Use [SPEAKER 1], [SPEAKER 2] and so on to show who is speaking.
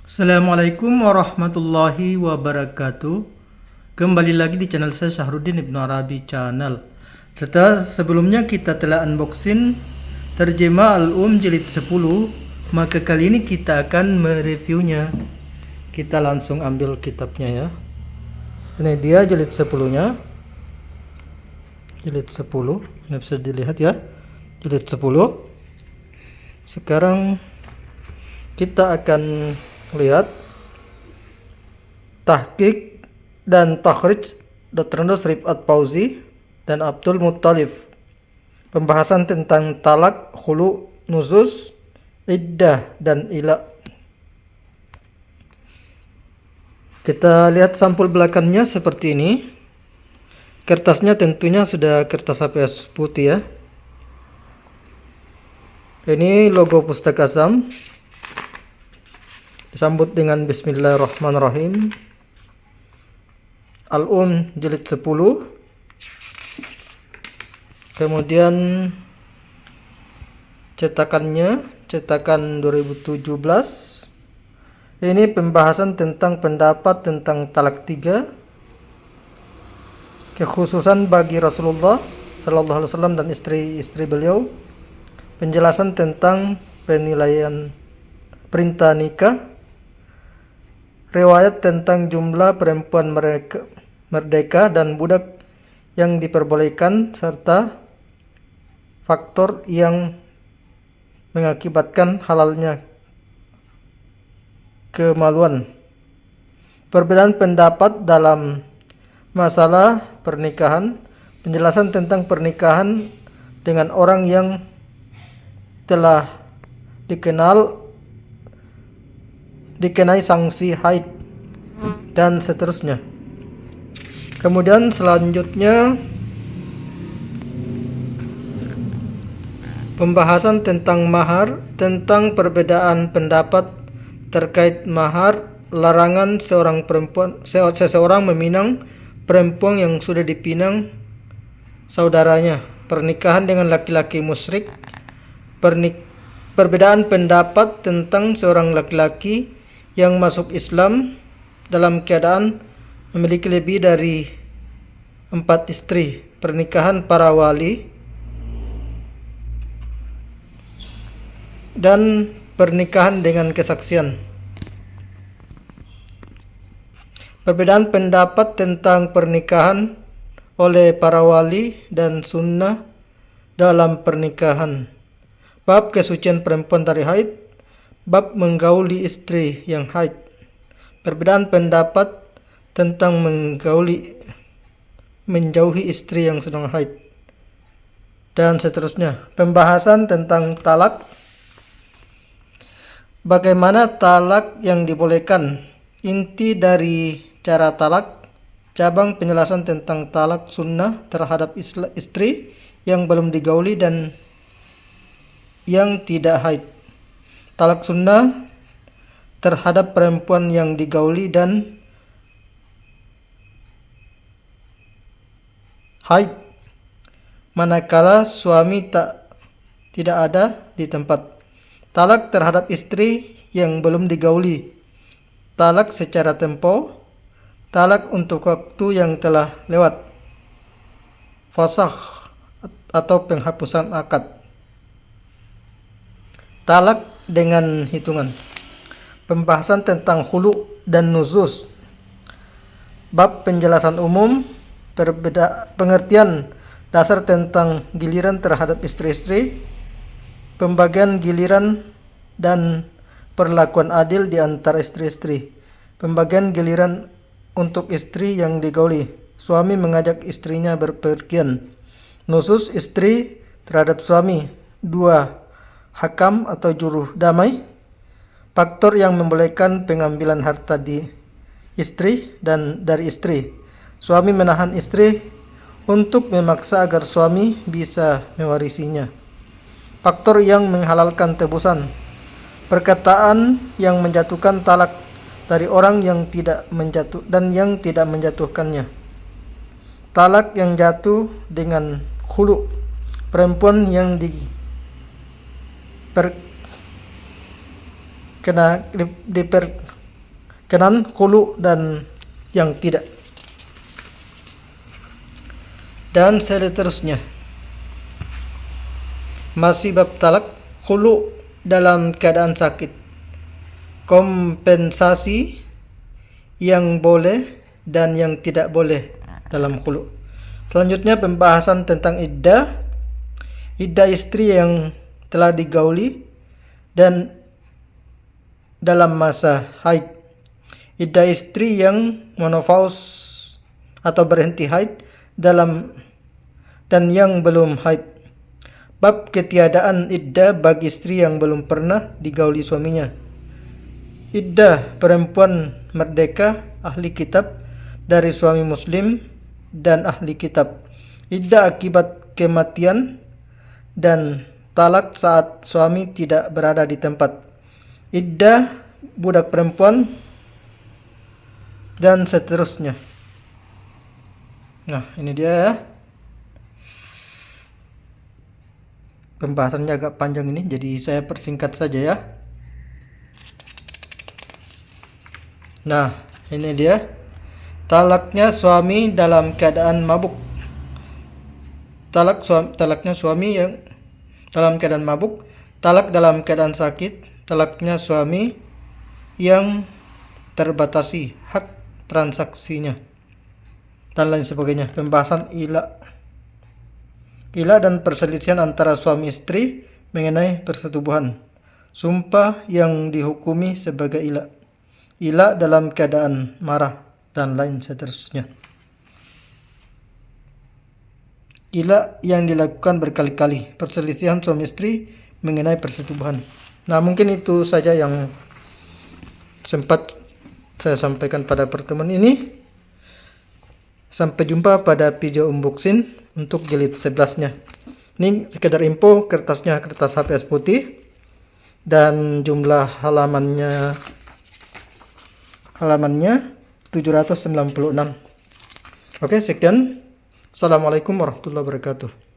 [SPEAKER 1] Assalamualaikum warahmatullahi wabarakatuh. Kembali lagi di channel saya Syahruddin Ibnu Arabi Channel. Setelah sebelumnya kita telah unboxing terjemah Al-Um jilid 10, maka kali ini kita akan mereviewnya. Kita langsung ambil kitabnya ya. Ini dia jilid 10-nya. Jilid 10. Ini bisa dilihat ya. Jilid 10. Sekarang kita akan lihat tahqiq dan takhrij Dr. Rifat Fauzi dan Abdul Muttalib. Pembahasan tentang talak, khulu, nuzuz, iddah dan ila. Kita lihat sampul belakangnya seperti ini. Kertasnya tentunya sudah kertas HPS putih ya. Ini logo Pustaka Azam. Disambut dengan Bismillahirrahmanirrahim. Al-Um jilid 10. Kemudian cetakan 2017. Ini pembahasan tentang pendapat tentang talak 3, kekhususan bagi Rasulullah sallallahu alaihi wasallam dan istri-istri beliau. Penjelasan tentang penilaian perintah nikah. Riwayat tentang jumlah perempuan merdeka dan budak yang diperbolehkan serta faktor yang mengakibatkan halalnya kemaluan. Perbedaan pendapat dalam masalah pernikahan. Penjelasan tentang pernikahan dengan orang yang telah dikenai sanksi haid dan seterusnya. Kemudian selanjutnya pembahasan tentang mahar, tentang perbedaan pendapat terkait mahar, larangan seseorang meminang perempuan yang sudah dipinang saudaranya, pernikahan dengan laki-laki musyrik, perbedaan pendapat tentang seorang laki-laki yang masuk Islam dalam keadaan memiliki lebih dari 4 istri, pernikahan para wali, dan pernikahan dengan kesaksian. Perbedaan pendapat tentang pernikahan oleh para wali dan sunnah dalam pernikahan. Bab kesucian perempuan dari haid. Bab menggauli istri yang haid. Perbedaan pendapat tentang menjauhi istri yang sedang haid, dan seterusnya. Pembahasan tentang talak. Bagaimana talak yang dibolehkan. Inti dari cara talak. Cabang penjelasan tentang talak sunnah terhadap istri yang belum digauli dan yang tidak haid. Talak sunnah terhadap perempuan yang digauli dan haid manakala suami tidak ada di tempat. Talak terhadap istri yang belum digauli. Talak secara tempo. Talak untuk waktu yang telah lewat. Fasakh atau penghapusan akad. Talak dengan hitungan. Pembahasan tentang khulu dan nuzuz. Bab penjelasan umum. Pengertian dasar tentang giliran terhadap istri-istri. Pembagian giliran dan perlakuan adil di antara istri-istri. Pembagian giliran untuk istri yang digauli. Suami mengajak istrinya berpergian. Nuzuz istri terhadap suami. 2. Hakam atau juru damai. Faktor yang membolehkan pengambilan harta di istri dan dari istri. Suami menahan istri untuk memaksa agar suami bisa mewarisinya. Faktor yang menghalalkan tebusan. Perkataan yang menjatuhkan talak dari orang yang tidak menjatuhkannya. Talak yang jatuh dengan khulu. Perempuan yang kanan, khulu, dan yang tidak. Dan seterusnya. Masih bab talak, khulu dalam keadaan sakit. Kompensasi yang boleh dan yang tidak boleh dalam khulu. Selanjutnya pembahasan tentang iddah. Iddah istri yang telah digauli dan dalam masa haid. Iddah istri yang menopause atau berhenti haid dan yang belum haid. Bab ketiadaan iddah bagi istri yang belum pernah digauli suaminya. Iddah perempuan merdeka ahli kitab dari suami muslim dan ahli kitab. Iddah akibat kematian dan talak saat suami tidak berada di tempat. Iddah budak perempuan dan seterusnya. Nah, ini dia ya. Pembahasannya agak panjang ini, jadi saya persingkat saja ya. Nah, ini dia. Talaknya suami dalam keadaan mabuk. Talaknya suami yang dalam keadaan mabuk, talak dalam keadaan sakit, talaknya suami yang terbatasi hak transaksinya, dan lain sebagainya. Pembahasan ila dan perselisihan antara suami istri mengenai persetubuhan. Sumpah yang dihukumi sebagai ila dalam keadaan marah, dan lain seterusnya. Ila yang dilakukan berkali-kali. Perselisihan suami istri mengenai persetubuhan. Nah, mungkin itu saja yang sempat saya sampaikan pada pertemuan ini. Sampai jumpa pada video unboxing untuk jilid 11-nya. Ini sekedar info, kertasnya kertas HPS putih dan jumlah halamannya 796. Oke, sekian. Assalamualaikum warahmatullahi wabarakatuh.